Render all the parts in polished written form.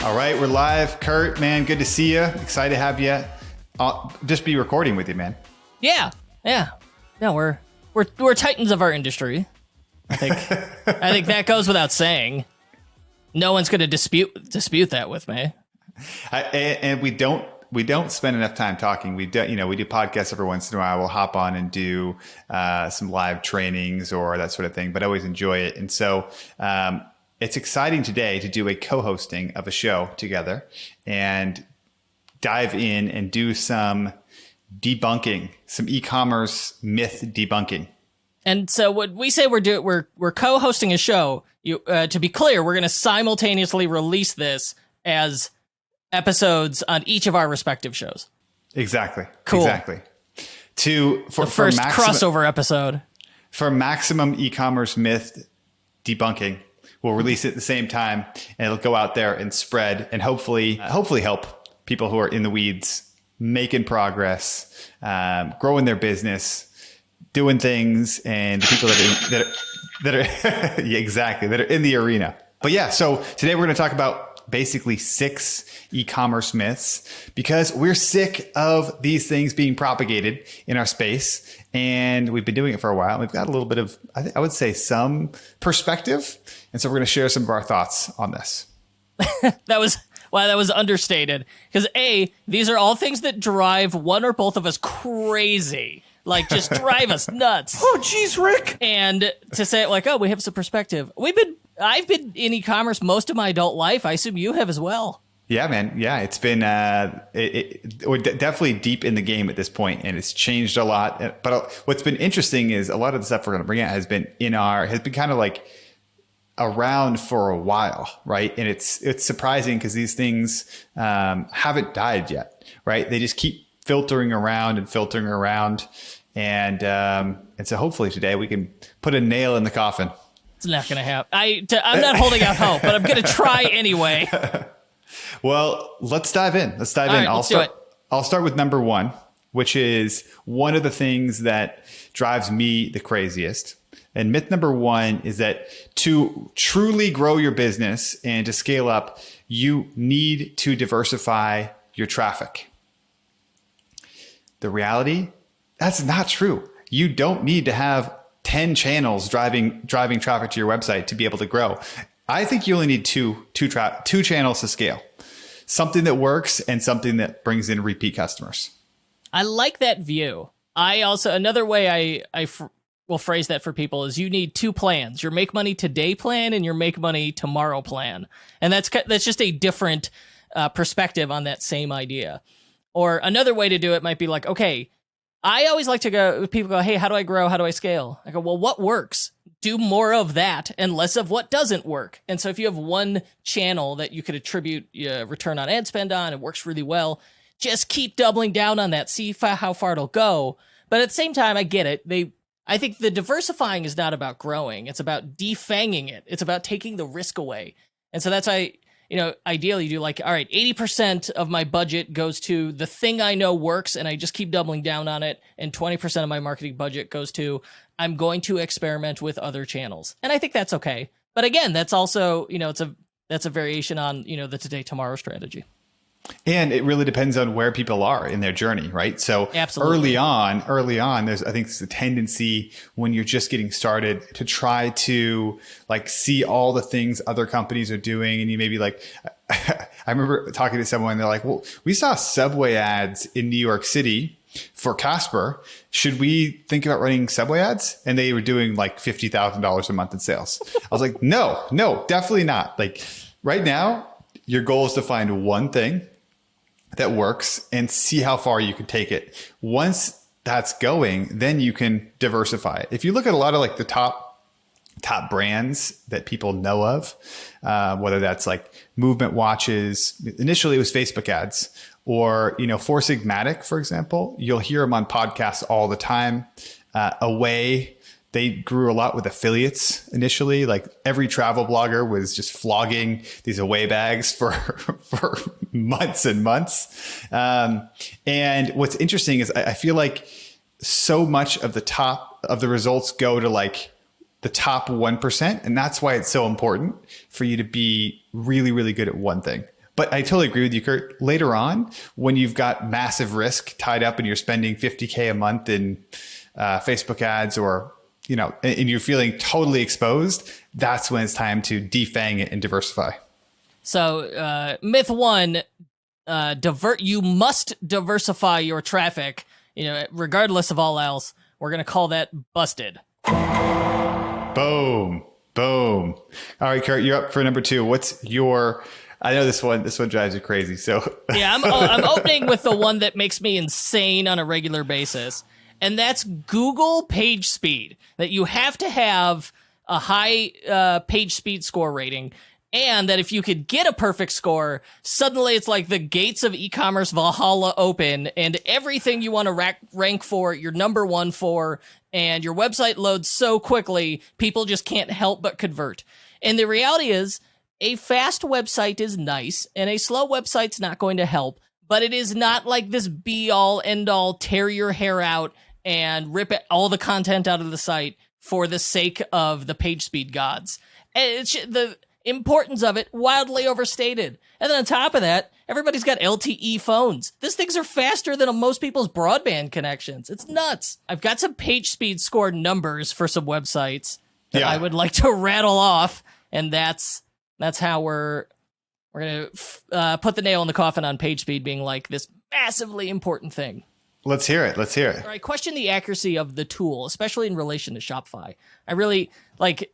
All right, we're live. Kurt, man, good to see you. Excited to have you. I'll just be recording with you, man. Yeah. No, we're titans of our industry. I think that goes without saying. No one's going to dispute that with me. And we don't spend enough time talking. We do podcasts every once in a while. We'll hop on and do some live trainings or that sort of thing, but I always enjoy it. And so it's exciting today to do a co-hosting of a show together and dive in and do some debunking, some e-commerce myth debunking. And so what we say we're co-hosting a show. To be clear, we're going to simultaneously release this as episodes on each of our respective shows. Exactly. Cool. Exactly. For the first crossover episode. For maximum e-commerce myth debunking, we'll release it at the same time, and it'll go out there and spread and hopefully help people who are in the weeds, making progress, growing their business, doing things, and the people that are yeah, exactly, that are in the arena. But yeah, so today we're going to talk about basically 6 e-commerce myths because we're sick of these things being propagated in our space, and we've been doing it for a while. We've got a little bit of, I would say, some perspective, and so we're going to share some of our thoughts on this. That was understated because these are all things that drive one or both of us crazy. Like, just drive us nuts. Oh, geez, Rick. And to say it like, oh, we have some perspective. I've been in e-commerce most of my adult life. I assume you have as well. Yeah, man. Yeah, it's been we're definitely deep in the game at this point, and it's changed a lot. But what's been interesting is a lot of the stuff we're going to bring out has been kind of like around for a while, right? And it's surprising because these things haven't died yet, right? They just keep filtering around. And so hopefully today we can put a nail in the coffin. It's not going to happen. I'm not holding out hope, but I'm going to try anyway. Well, let's dive in. Let's do it. I'll start with number 1, which is one of the things that drives me the craziest. And myth number 1 is that to truly grow your business and to scale up, you need to diversify your traffic. The reality, that's not true. You don't need to have 10 channels driving traffic to your website to be able to grow. I think you only need two channels to scale. Something that works and something that brings in repeat customers. I like that view. Another way I will phrase that for people is you need 2 plans: your make money today plan and your make money tomorrow plan. And that's just a different perspective on that same idea. Or another way to do it might be like, okay, I always like to go, people go, hey, how do I grow? How do I scale? I go, well, what works? Do more of that and less of what doesn't work. And so if you have one channel that you could attribute return on ad spend on, it works really well, just keep doubling down on that, see how far it'll go. But at the same time, I get it. I think the diversifying is not about growing. It's about defanging it. It's about taking the risk away. And so that's why, ideally you do like, all right, 80% of my budget goes to the thing I know works and I just keep doubling down on it. And 20% of my marketing budget goes to, I'm going to experiment with other channels. And I think that's okay. But again, that's also, that's a variation on, the today, tomorrow strategy. And it really depends on where people are in their journey, right? So Absolutely. early on, there's a tendency when you're just getting started to try to like see all the things other companies are doing. And you maybe like, I remember talking to someone, they're like, well, we saw Subway ads in New York City for Casper. Should we think about running Subway ads? And they were doing like $50,000 a month in sales. I was like, no, definitely not. Like right now, your goal is to find one thing that works and see how far you can take it. Once that's going, then you can diversify it. If you look at a lot of like the top brands that people know of, whether that's like movement watches, initially it was Facebook ads, or, Four Sigmatic, for example, you'll hear them on podcasts all the time. Away, they grew a lot with affiliates initially. Like every travel blogger was just flogging these Away bags for months and months. And what's interesting is I feel like so much of the results go to like the top 1%. And that's why it's so important for you to be really, really good at one thing. But I totally agree with you, Kurt. Later on, when you've got massive risk tied up and you're spending $50K a month in Facebook ads, or and you're feeling totally exposed, that's when it's time to defang it and diversify. So myth one, you must diversify your traffic, regardless of all else. We're going to call that busted. Boom. Boom. All right, Kurt, you're up for number 2. What's your... I know this one drives you crazy. So yeah, I'm opening with the one that makes me insane on a regular basis. And that's Google page speed, that you have to have a high page speed score rating. And that if you could get a perfect score, suddenly it's like the gates of e-commerce Valhalla open, and everything you want to rank for, you're number 1 for, and your website loads so quickly, people just can't help but convert. And the reality is, a fast website is nice, and a slow website's not going to help, but it is not like this be-all, end-all, tear your hair out and rip all the content out of the site for the sake of the page speed gods. And it's the importance of it wildly overstated. And then on top of that, everybody's got LTE phones. These things are faster than most people's broadband connections. It's nuts. I've got some page speed score numbers for some websites that I would like to rattle off, and that's how we're going to put the nail in the coffin on page speed being like this massively important thing. Let's hear it. All right, question the accuracy of the tool, especially in relation to Shopify. I really like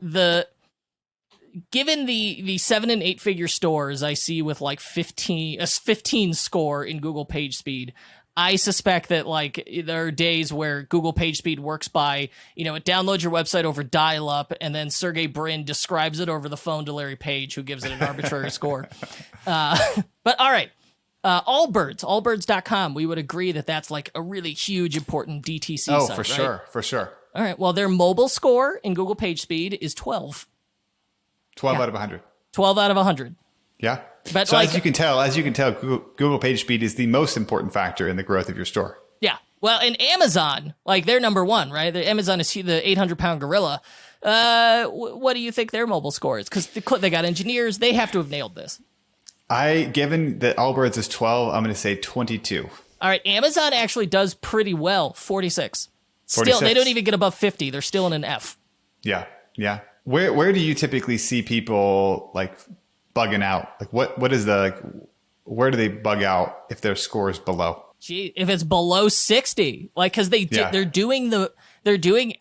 given the 7 and 8 figure stores I see with like 15 score in Google page speed, I suspect that like there are days where Google page speed works by, it downloads your website over dial-up, and then Sergey Brin describes it over the phone to Larry Page, who gives it an arbitrary score. But all right, allbirds.com, we would agree that that's like a really huge, important DTC site, for right? for sure. All right, well, their mobile score in Google page speed is 12. 12 out of 100. 12 out of 100. Yeah. But so as you can tell, Google page speed is the most important factor in the growth of your store. Yeah. Well, and Amazon, like they're number 1, right? Amazon is the 800-pound gorilla. What do you think their mobile score is? Because they got engineers. They have to have nailed this. Given that Allbirds is 12, I'm going to say 22. All right. Amazon actually does pretty well. 46. Still, 46. They don't even get above 50. They're still in an F. Yeah. Yeah. Where do you typically see people like bugging out? Like what is where do they bug out if their score is below? Gee, if it's below 60, like, because they're doing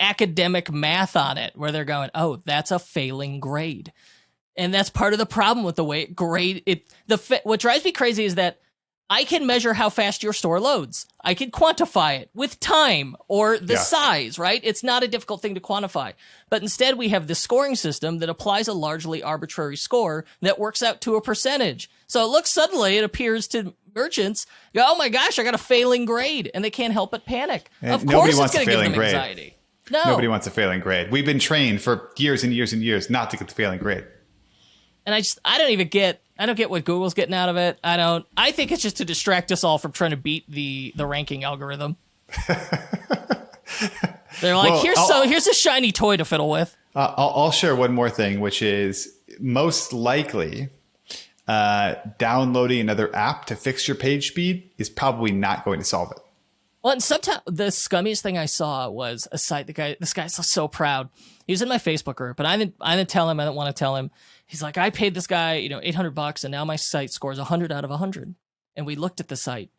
academic math on it, where they're going, oh, that's a failing grade, and that's part of the problem with the way it grade it. What drives me crazy is that I can measure how fast your store loads. I can quantify it with time or the size, right? It's not a difficult thing to quantify. But instead, we have this scoring system that applies a largely arbitrary score that works out to a percentage. So it appears to merchants, oh my gosh, I got a failing grade, and they can't help but panic. And of course it's going to give them grade. anxiety. No. Nobody wants a failing grade. We've been trained for years and years and years not to get the failing grade. And I don't get what Google's getting out of it. I think it's just to distract us all from trying to beat the ranking algorithm. They're like, here's a shiny toy to fiddle with. I'll share one more thing, which is most likely downloading another app to fix your page speed is probably not going to solve it. Well, and sometimes the scummiest thing I saw was a site. This guy's so proud. He was in my Facebook group, but I didn't tell him. I didn't want to tell him. He's like, I paid this guy, $800, and now my site scores 100 out of 100. And we looked at the site.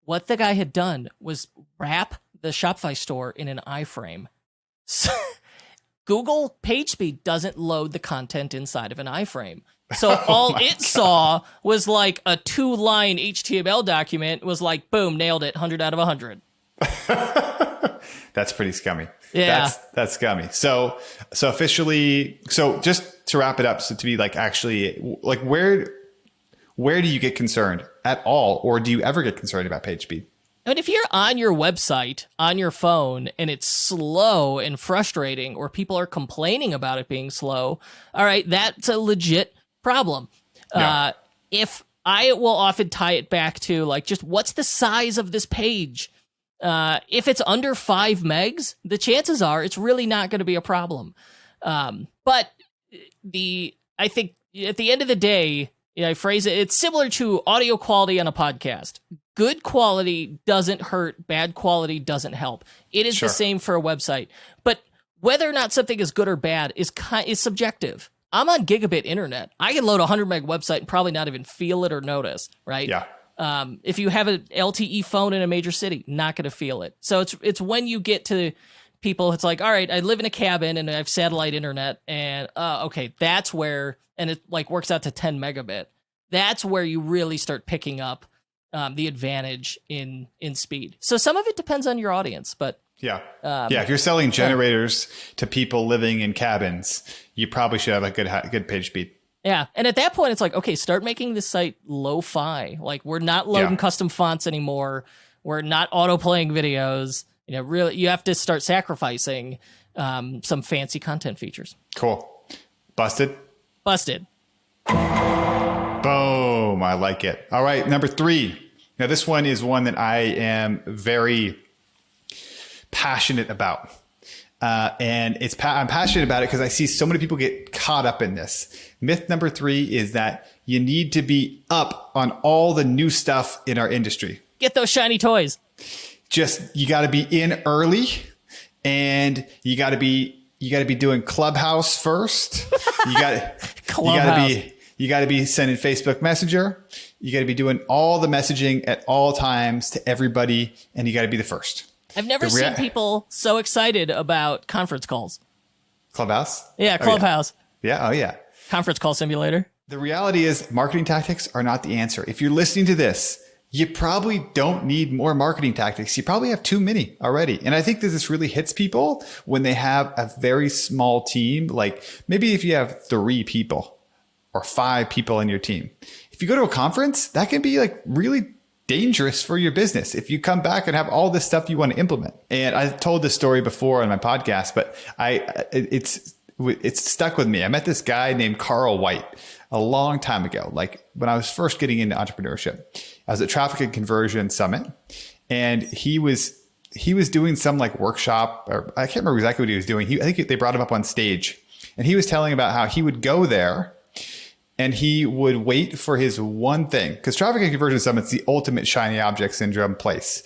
What the guy had done was wrap the Shopify store in an iframe. So Google PageSpeed doesn't load the content inside of an iframe. So all it saw was like a 2-line HTML document, was boom, nailed it, 100 out of 100. That's pretty scummy. Yeah. That's scummy. So officially, just to wrap it up, so to be where do you get concerned at all, or do you ever get concerned about page speed? I mean, if you're on your website, on your phone, and it's slow and frustrating, or people are complaining about it being slow, all right, that's a legit problem. Yeah. If I will often tie it back to just what's the size of this page? If it's under 5 megs, the chances are it's really not going to be a problem. But I think at the end of the day, I phrase it, it's similar to audio quality on a podcast. Good quality doesn't hurt. Bad quality doesn't help. It is Sure. the same for a website. But whether or not something is good or bad is subjective. I'm on gigabit internet. I can load a 100 meg website and probably not even feel it or notice, right? Yeah. If you have an LTE phone in a major city, not going to feel it. So it's when you get to people, it's like, all right, I live in a cabin and I have satellite internet, and okay, that's where, and it like works out to 10 megabit. That's where you really start picking up the advantage in speed. So some of it depends on your audience, but yeah. If you're selling generators to people living in cabins, you probably should have a good page speed. Yeah. And at that point, it's like, okay, start making this site lo-fi. Like, we're not loading custom fonts anymore. We're not auto-playing videos. Really, you have to start sacrificing some fancy content features. Cool. Busted? Busted. Boom. I like it. All right. Number 3. Now, this one is one that I am very passionate about. And I'm passionate about it because I see so many people get caught up in this. Myth number 3 is that you need to be up on all the new stuff in our industry. Get those shiny toys. You got to be in early, and you got to be doing Clubhouse first. You got to be sending Facebook Messenger. You got to be doing all the messaging at all times to everybody, and you got to be the first. I've never seen people so excited about conference calls. Clubhouse? Yeah, Clubhouse. Yeah. Oh, yeah. Conference call simulator. The reality is marketing tactics are not the answer. If you're listening to this, you probably don't need more marketing tactics. You probably have too many already. And I think that this really hits people when they have a very small team. Like maybe if you have 3 people or 5 people in your team. If you go to a conference, that can be like really dangerous for your business if you come back and have all this stuff you want to implement. And I've told this story before on my podcast, but it's stuck with me. I met this guy named Carl White a long time ago, like when I was first getting into entrepreneurship. I was at Traffic and Conversion Summit, and he was doing some like workshop, or I can't remember exactly what he was doing. I think they brought him up on stage, and he was telling about how he would go there and he would wait for his one thing, because Traffic and Conversion Summit's the ultimate shiny object syndrome place.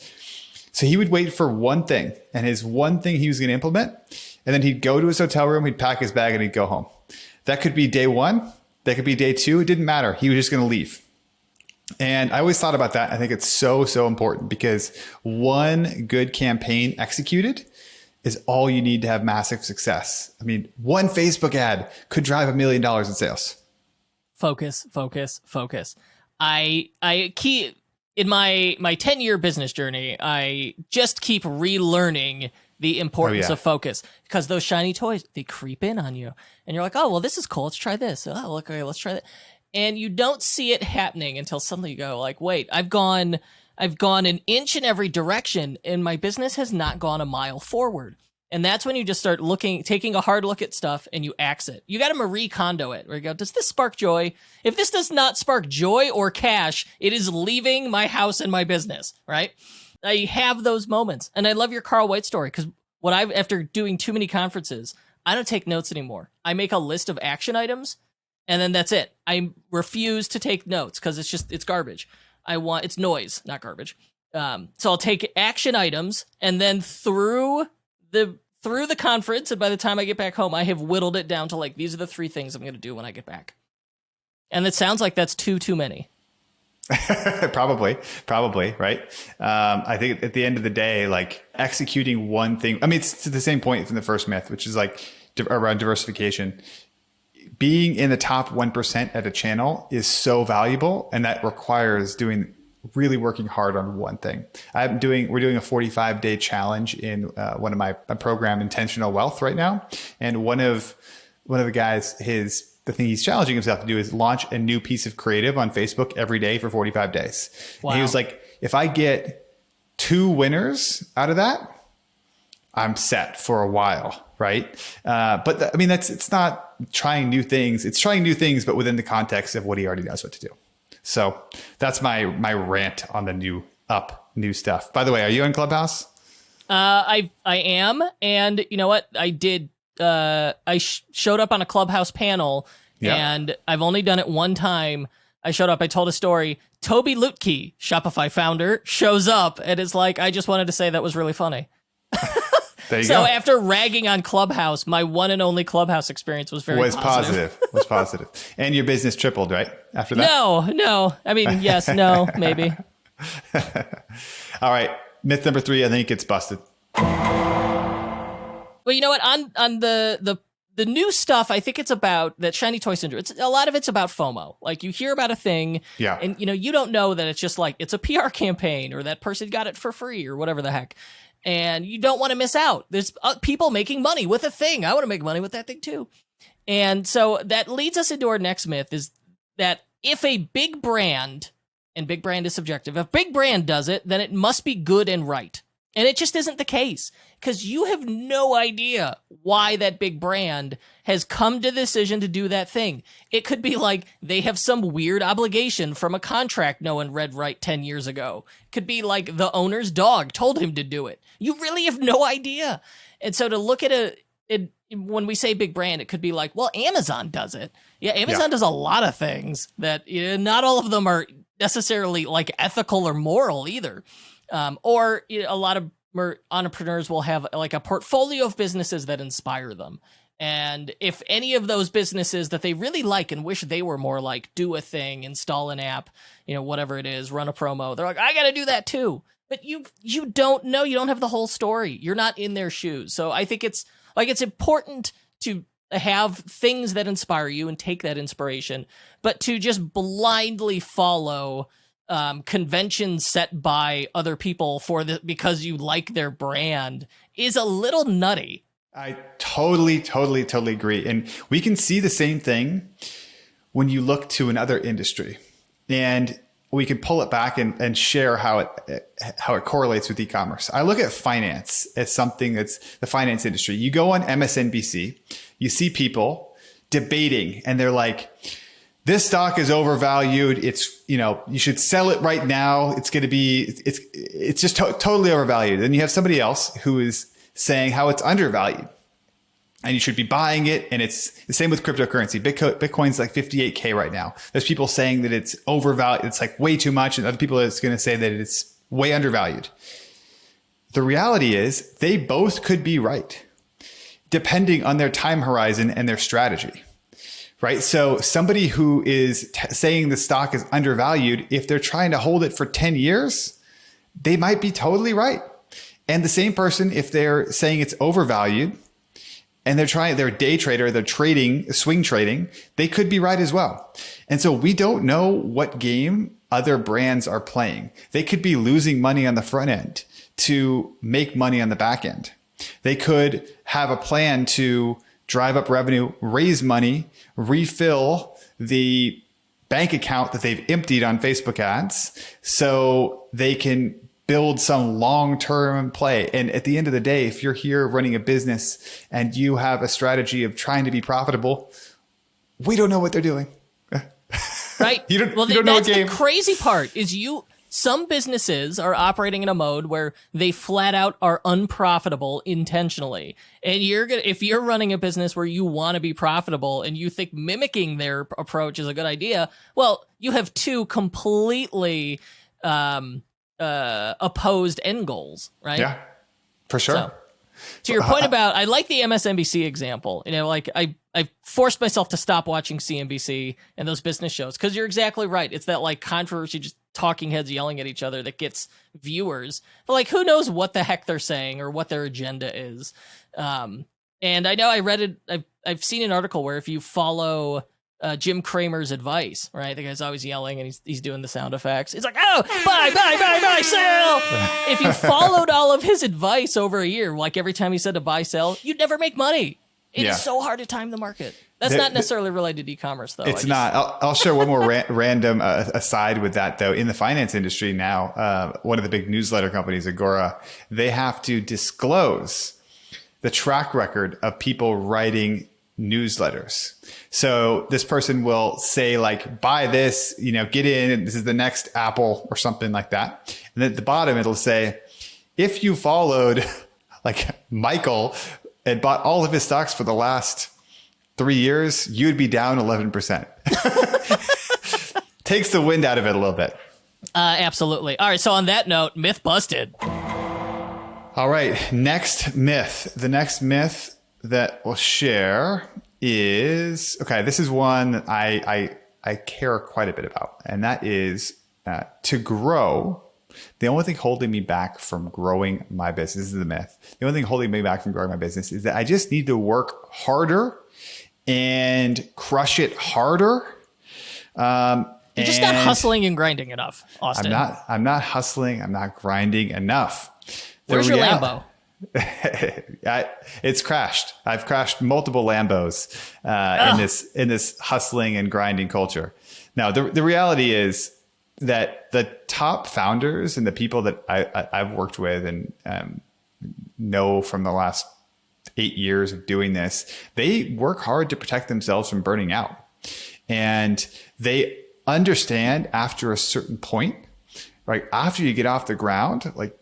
So he would wait for one thing, and his one thing he was going to implement, and then he'd go to his hotel room, he'd pack his bag, and he'd go home. That could be day 1. That could be day 2. It didn't matter. He was just going to leave. And I always thought about that. I think it's so, so important, because one good campaign executed is all you need to have massive success. I mean, one Facebook ad could drive $1 million in sales. Focus. I keep in my 10-year business journey, I just keep relearning the importance of focus, because those shiny toys, they creep in on you and you're like, oh, well, this is cool. Let's try this. Oh, look, okay, let's try that. And you don't see it happening until suddenly you go like, wait, I've gone an inch in every direction and my business has not gone a mile forward. And that's when you just start taking a hard look at stuff and you axe it. You got to Marie Kondo it, where you go, does this spark joy? If this does not spark joy or cash, it is leaving my house and my business, right? I have those moments. And I love your Carl White story, because after doing too many conferences, I don't take notes anymore. I make a list of action items, and then that's it. I refuse to take notes because it's garbage. It's noise, not garbage. So I'll take action items, and then through the conference, and by the time I get back home, I have whittled it down to like, these are the 3 things I'm going to do when I get back. And it sounds like that's too many. Probably, right? I think at the end of the day, like executing one thing, I mean, it's to the same point from the first myth, which is like around diversification. Being in the top 1% at a channel is so valuable, and that requires really working hard on one thing. We're doing a 45-day challenge in one of my program, Intentional Wealth, right now. And one of the guys, the thing he's challenging himself to do is launch a new piece of creative on Facebook every day for 45 days. Wow. And he was like, if I get 2 winners out of that, I'm set for a while. Right. But I mean, it's not trying new things. It's trying new things, but within the context of what he already knows what to do. So that's my rant on the new stuff. By the way, are you on Clubhouse? I am. And you know what? I did. I showed up on a Clubhouse panel, and I've only done it one time. I showed up, I told a story. Toby Lutke, Shopify founder, shows up and is like, I just wanted to say that was really funny. There you So go. after ragging on Clubhouse, my one and only Clubhouse experience was very positive. Was positive. And your business tripled, right? After that? No. I mean, yes, no, maybe. All right. Myth number 3, I think it's busted. Well, you know what? On the new stuff, I think it's about that shiny toy syndrome. A lot of it's about FOMO. Like you hear about a thing, Yeah. and you don't know that it's just like it's a PR campaign or that person got it for free or whatever the heck, and you don't want to miss out. There's people making money with a thing. I want to make money with that thing too, and so that leads us into our next myth: is that if a big brand, and big brand is subjective, if big brand does it, then it must be good and right. And it just isn't the case, because you have no idea why that big brand has come to the decision to do that thing. It could be like they have some weird obligation from a contract no one read right 10 years ago. It could be like the owner's dog told him to do it. You really have no idea. And so to look at when we say big brand, it could be like, well, Amazon does it. Yeah, Amazon does a lot of things that not all of them are necessarily like ethical or moral either. Or a lot of entrepreneurs will have like a portfolio of businesses that inspire them. And if any of those businesses that they really like and wish they were more like, do a thing, install an app, whatever it is, run a promo, they're like, I got to do that too. But you don't know, you don't have the whole story. You're not in their shoes. So I think it's important to have things that inspire you and take that inspiration, but to just blindly follow conventions set by other people because you like their brand is a little nutty. I totally agree. And we can see the same thing when you look to another industry, and we can pull it back and share how it correlates with e-commerce. I look at finance as something that's the finance industry. You go on MSNBC, you see people debating, and they're like, this stock is overvalued. It's, you should sell it right now. It's going to be, it's just totally overvalued. Then you have somebody else who is saying how it's undervalued and you should be buying it. And it's the same with cryptocurrency. Bitcoin's like 58K right now. There's people saying that it's overvalued. It's like way too much. And other people are going to say that it's way undervalued. The reality is they both could be right depending on their time horizon and their strategy. Right. So somebody who is saying the stock is undervalued, if they're trying to hold it for 10 years, they might be totally right. And the same person, if they're saying it's overvalued and they're a day trader, they're trading, swing trading, they could be right as well. And so we don't know what game other brands are playing. They could be losing money on the front end to make money on the back end. They could have a plan to drive up revenue, raise money, refill the bank account that they've emptied on Facebook ads so they can build some long-term play. And at the end of the day, if you're here running a business and you have a strategy of trying to be profitable, we don't know what they're doing. Right? you don't know what game. The crazy part is some businesses are operating in a mode where they flat out are unprofitable intentionally. And if you're running a business where you want to be profitable and you think mimicking their approach is a good idea, well, you have two completely opposed end goals, right? Yeah, for sure. So, to your point about, I like the MSNBC example. Like I forced myself to stop watching CNBC and those business shows because you're exactly right. It's that like controversy, just talking heads yelling at each other that gets viewers. But like, who knows what the heck they're saying or what their agenda is? And I know I read it. I've seen an article where if you follow Jim Cramer's advice, right? The guy's always yelling and he's doing the sound effects. It's like, oh, buy, sell. If you followed all of his advice over a year, like every time he said to buy, sell, you'd never make money. It is so hard to time the market. That's not necessarily related to e-commerce, though. It's not. I'll share one more random aside with that, though. In the finance industry now, one of the big newsletter companies, Agora, they have to disclose the track record of people writing newsletters. So this person will say like, buy this, get in, this is the next Apple or something like that. And then at the bottom, it'll say, if you followed like Michael and bought all of his stocks for the last 3 years, you'd be down 11%. takes the wind out of it a little bit. Absolutely. All right. So on that note, myth busted. All right. Next myth. The next myth that we'll share is, okay, this is one that I care quite a bit about. And that is to grow. The only thing holding me back from growing my business, this is the myth. The only thing holding me back from growing my business is that I just need to work harder and crush it harder. You're just not hustling and grinding enough, Austin. I'm not hustling. I'm not grinding enough. Where's your Lambo? It's crashed. I've crashed multiple Lambos in this hustling and grinding culture. Now, the reality is that the top founders and the people that I've worked with and know from the last 8 years of doing this, they work hard to protect themselves from burning out. And they understand after a certain point, right? After you get off the ground, like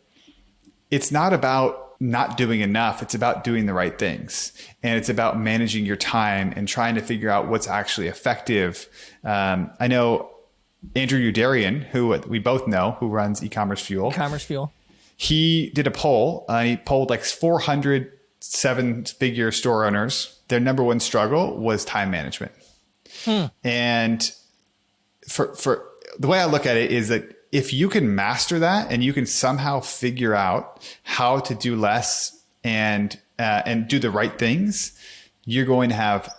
it's not about not doing enough. It's about doing the right things. And it's about managing your time and trying to figure out what's actually effective. I know Andrew Udarian, who we both know, who runs Ecommerce Fuel. He did a poll. He polled like 400 7-figure store owners. Their number one struggle was time management. And for the way I look at it is that if you can master that and you can somehow figure out how to do less and do the right things, you can have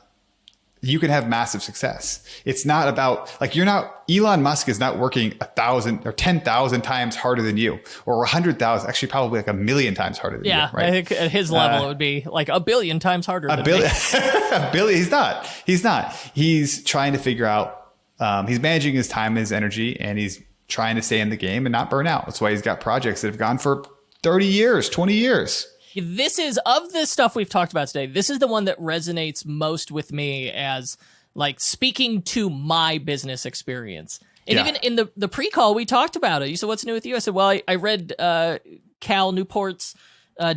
massive success. It's not about like Elon Musk is not working 1,000 or 10,000 times harder than you, or 100,000, actually probably like 1,000,000 times harder than you. Yeah, right? I think at his level it would be like 1,000,000,000 times harder. A billion. He's not. He's trying to figure out. He's managing his time, his energy, and he's trying to stay in the game and not burn out. That's why he's got projects that have gone for 30 years, 20 years. This is, of the stuff we've talked about today, this is the one that resonates most with me as like speaking to my business experience. And even in the pre-call, we talked about it. You said, what's new with you? I said, well, I read Cal Newport's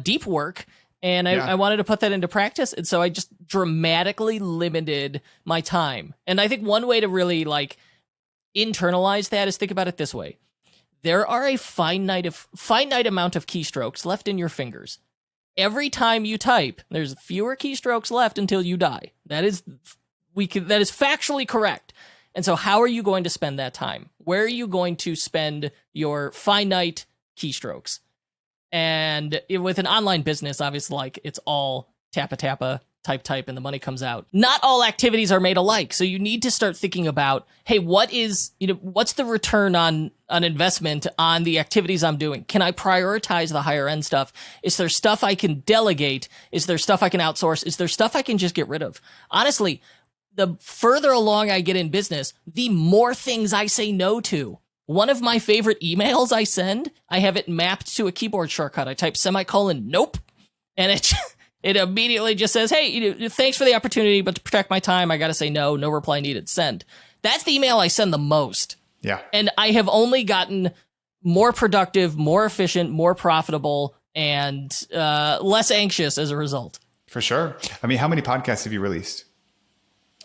Deep Work, and I wanted to put that into practice. And so I just dramatically limited my time. And I think one way to really like internalize that is think about it this way. There are a finite amount of keystrokes left in your fingers. Every time you type, there's fewer keystrokes left until you die. That is factually correct. And so how are you going to spend that time? Where are you going to spend your finite keystrokes? And with an online business, obviously, like it's all tappa, type, and the money comes out. Not all activities are made alike. So you need to start thinking about, hey, what's the return on investment on the activities I'm doing? Can I prioritize the higher end stuff? Is there stuff I can delegate? Is there stuff I can outsource? Is there stuff I can just get rid of? Honestly, the further along I get in business, the more things I say no to. One of my favorite emails I send, I have it mapped to a keyboard shortcut. I type nope. And it immediately just says, hey, thanks for the opportunity, but to protect my time, I got to say no reply needed, send. That's the email I send the most. Yeah. And I have only gotten more productive, more efficient, more profitable, and less anxious as a result. For sure. I mean, how many podcasts have you released?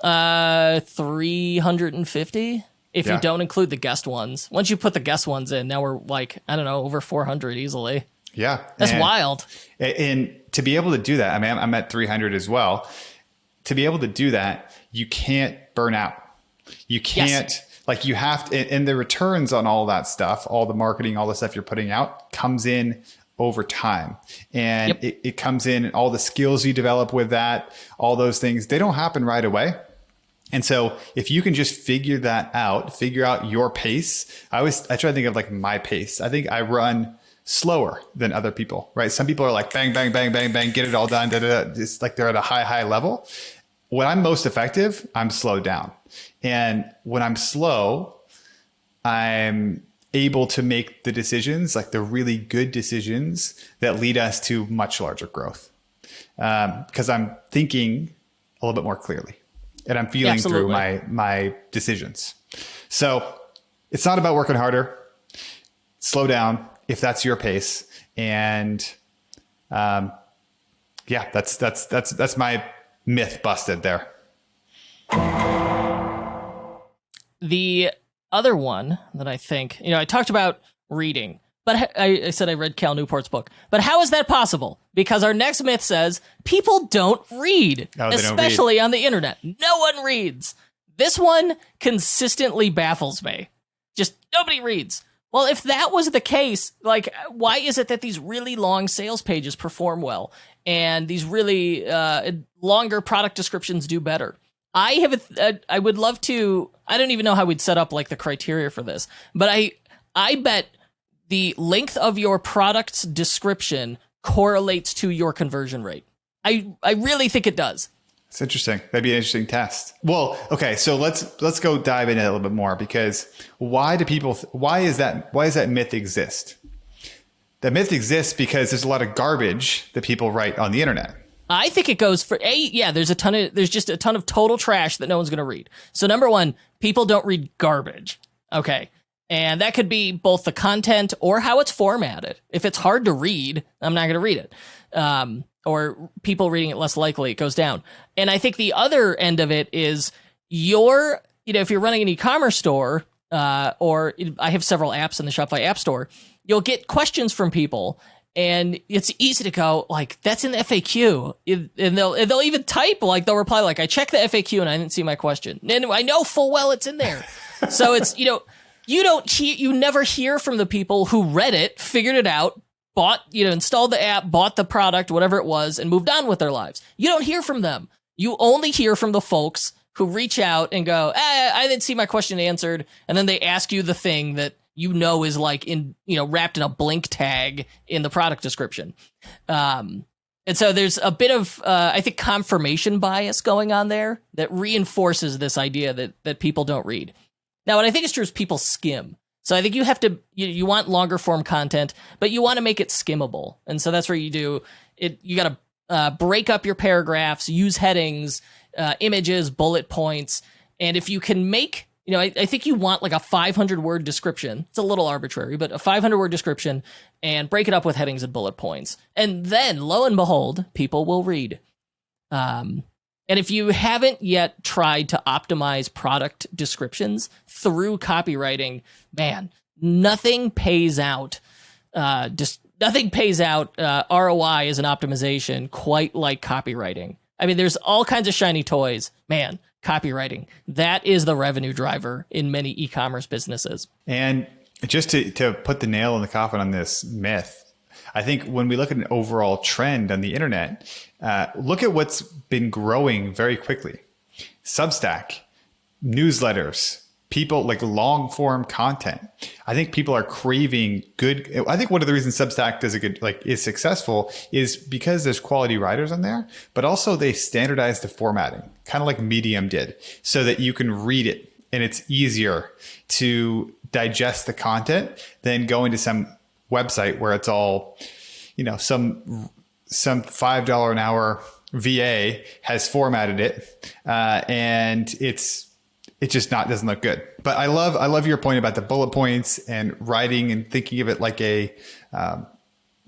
350. If you don't include the guest ones. Once you put the guest ones in, now we're like, I don't know, over 400 easily. Yeah. That's wild. And to be able to do that, I mean, I'm at 300 as well. To be able to do that, you can't burn out. You can't, like you have to, and the returns on all that stuff, all the marketing, all the stuff you're putting out comes in over time. And it comes in, and all the skills you develop with that, all those things, they don't happen right away. And so if you can just figure that out, figure out your pace, I try to think of like my pace. I think I run slower than other people, right? Some people are like bang, bang, bang, bang, bang, get it all done. It's like they're at a high level. When I'm most effective, I'm slowed down. And when I'm slow, I'm able to make the decisions, like the really good decisions that lead us to much larger growth. Because I'm thinking a little bit more clearly. And I'm feeling through my decisions. So it's not about working harder. Slow down if that's your pace. And that's my myth busted there. The other one that I think, I talked about reading, but I said I read Cal Newport's book. But how is that possible? Because our next myth says people don't read, especially on the internet. No one reads. This one consistently baffles me. Just nobody reads. Well, if that was the case, like, why is it that these really long sales pages perform well and these really longer product descriptions do better? I would love to, I don't even know how we'd set up like the criteria for this, but I bet the length of your product's description correlates to your conversion rate. I really think it does. It's interesting. That'd be an interesting test. Well, okay, so let's go dive in a little bit more, because why is that myth exist? That myth exists because there's a lot of garbage that people write on the internet. I think it goes for there's just a ton of total trash that no one's going to read. So number one, people don't read garbage. Okay. And that could be both the content or how it's formatted. If it's hard to read, I'm not going to read it. Or people reading it less likely, it goes down. And I think the other end of it is if you're running an e-commerce store, or I have several apps in the Shopify App Store, you'll get questions from people, and it's easy to go like, that's in the FAQ, and they'll even type, like they'll reply like, I checked the FAQ and I didn't see my question, and I know full well it's in there. So it's you never hear from the people who read it, figured it out, installed the app, bought the product, whatever it was, and moved on with their lives. You don't hear from them. You only hear from the folks who reach out and go, I didn't see my question answered. And then they ask you the thing that is like wrapped in a blink tag in the product description. And so there's a bit of, I think, confirmation bias going on there that reinforces this idea that people don't read. Now, what I think is true is people skim. So I think you have to, you want longer form content, but you want to make it skimmable. And so that's where you do it. You got to break up your paragraphs, use headings, images, bullet points. And if you can make, I think you want like a 500-word description. It's a little arbitrary, but a 500-word description, and break it up with headings and bullet points. And then, lo and behold, people will read. And if you haven't yet tried to optimize product descriptions through copywriting, man, nothing pays out. Nothing pays out ROI as an optimization quite like copywriting. I mean, there's all kinds of shiny toys. Man, copywriting, that is the revenue driver in many e-commerce businesses. And just to put the nail in the coffin on this myth, I think when we look at an overall trend on the internet, look at what's been growing very quickly. Substack, newsletters, people like long form content. I think people are craving good. I think one of the reasons Substack is successful is because there's quality writers on there, but also they standardize the formatting, kind of like Medium did, so that you can read it and it's easier to digest the content than going to some website where it's all, some $5 an hour VA has formatted it, and it just doesn't look good. But I love your point about the bullet points and writing and thinking of it like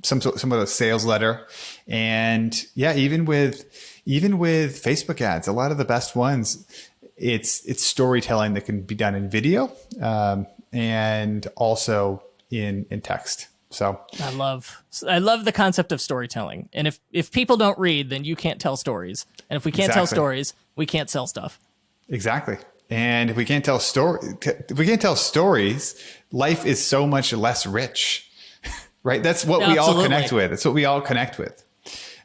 some of a sales letter. And yeah, even with Facebook ads, a lot of the best ones, it's storytelling that can be done in video, and also in text. So I love the concept of storytelling. And if people don't read, then you can't tell stories. And if we can't tell stories, we can't sell stuff. Exactly. And if we can't tell stories, life is so much less rich, right? That's what we all connect with. It's what we all connect with.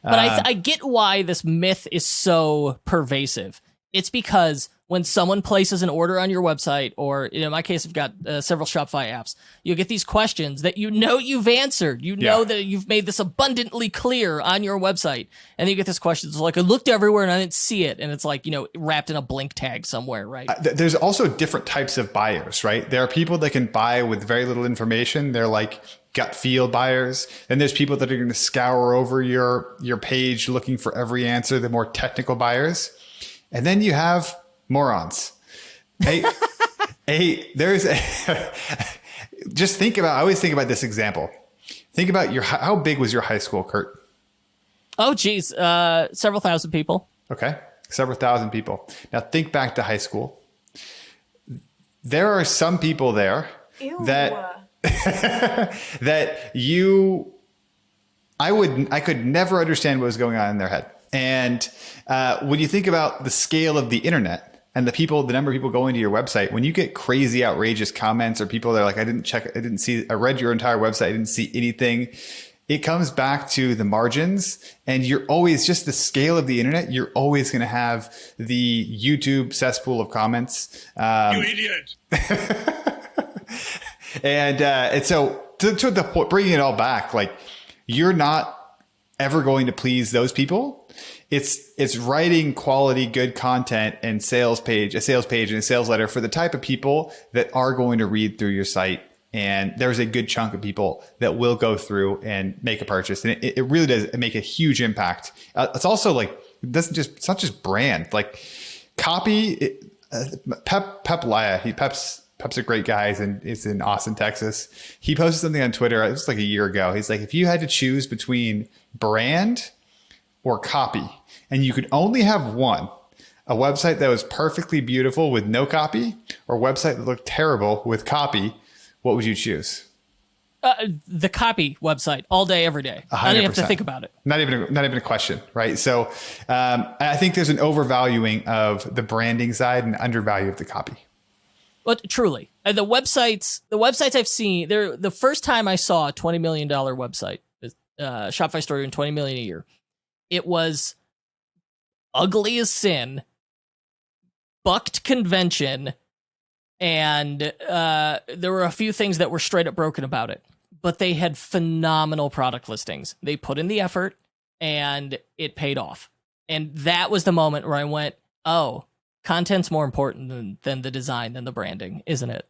But I get why this myth is so pervasive. It's because when someone places an order on your website, or in my case, I've got several Shopify apps, you get these questions that you've answered. That you've made this abundantly clear on your website. And then you get this question. It's like, I looked everywhere and I didn't see it. And it's like, wrapped in a blink tag somewhere, right? There's also different types of buyers, right? There are people that can buy with very little information. They're like gut feel buyers. And there's people that are going to scour over your page looking for every answer, the more technical buyers. And then you have morons. Just I always think about this example. Think about how big was your high school, Kurt? Oh, geez. Several thousand people. Okay. Several thousand people. Now think back to high school. there are some people there Ew. that I could never understand what was going on in their head. And when you think about the scale of the internet and the number of people going to your website, when you get crazy, outrageous comments or people that are like, I read your entire website, I didn't see anything. It comes back to the margins, and you're always just the scale of the internet. You're always going to have the YouTube cesspool of comments. You idiot. And so to the point, bringing it all back, like, you're not ever going to please those people. It's writing quality, good content and a sales page and a sales letter for the type of people that are going to read through your site. And there's a good chunk of people that will go through and make a purchase. And it really does make a huge impact. It's also like, it's not just brand, like copy. Pep Laya, Pep's a great guy. He's in Austin, Texas. He posted something on Twitter. It was like a year ago. He's like, if you had to choose between brand or copy, and you could only have one, a website that was perfectly beautiful with no copy, or a website that looked terrible with copy, what would you choose? The copy website all day, every day. 100%. I don't have to think about it. Not even a question, right? So I think there's an overvaluing of the branding side and undervalue of the copy. But truly, the websites I've seen, the first time I saw a $20 million website, Shopify store doing $20 million a year, it was ugly as sin, bucked convention, and there were a few things that were straight up broken about it. But they had phenomenal product listings. They put in the effort, and it paid off. And that was the moment where I went, oh, content's more important than the design, than the branding, isn't it?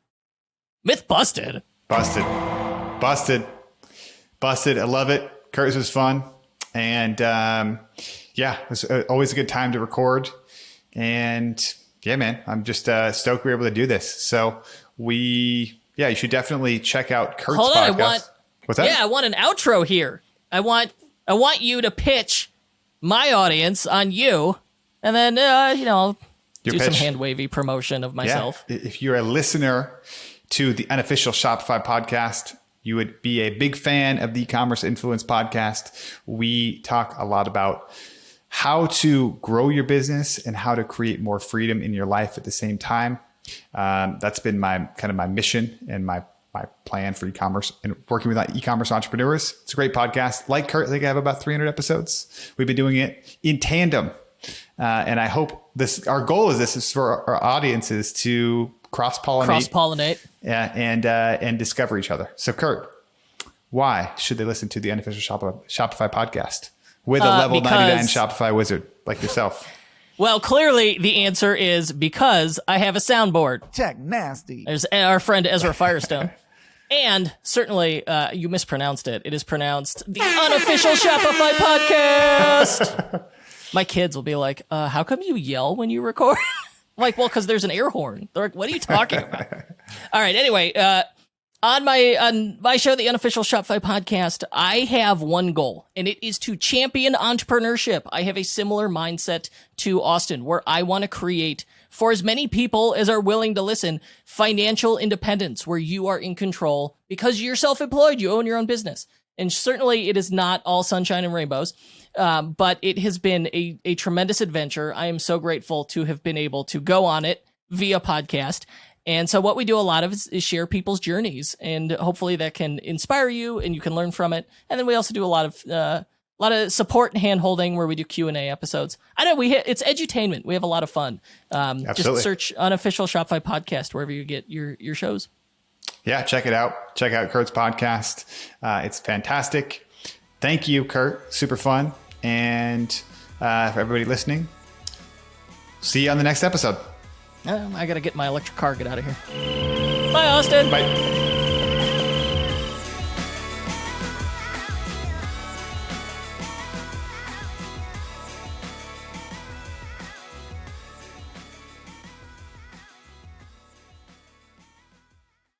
Myth busted. Busted. I love it. Curtis was fun. And it was always a good time to record. And yeah, man, I'm just stoked we were able to do this. So you should definitely check out Kurt's podcast. What's that? Yeah, I want an outro here. I want you to pitch my audience on you, and then I'll do some hand wavy promotion of myself. Yeah. If you're a listener to the unofficial Shopify podcast, you would be a big fan of the E-commerce Influence podcast. We talk a lot about how to grow your business and how to create more freedom in your life at the same time. That's been my mission and my plan for e-commerce and working with e-commerce entrepreneurs. It's a great podcast. Like Kurt, I think I have about 300 episodes. We've been doing it in tandem. And I hope our goal is for our audiences to cross-pollinate. And discover each other. So Kurt, why should they listen to the unofficial Shopify podcast with a level 99 Shopify wizard like yourself? Well, clearly the answer is because I have a soundboard. Check nasty. There's our friend Ezra Firestone. And certainly you mispronounced it. It is pronounced the unofficial Shopify podcast. My kids will be like, how come you yell when you record? I'm like, well, because there's an air horn. They're like, what are you talking about? All right. Anyway, on my show, the unofficial Shopify podcast, I have one goal, and it is to champion entrepreneurship. I have a similar mindset to Austin, where I want to create, for as many people as are willing to listen, financial independence, where you are in control because you're self-employed, you own your own business. And certainly it is not all sunshine and rainbows, but it has been a tremendous adventure. I am so grateful to have been able to go on it via podcast. And so what we do a lot of is share people's journeys, and hopefully that can inspire you and you can learn from it. And then we also do a lot of support and hand holding where we do Q&A episodes. I know it's edutainment. We have a lot of fun. Just search unofficial Shopify podcast wherever you get your shows. Yeah, check it out. Check out Kurt's podcast. It's fantastic. Thank you, Kurt. Super fun. And for everybody listening, see you on the next episode. I got to get my electric car, get out of here. Bye, Austin. Bye.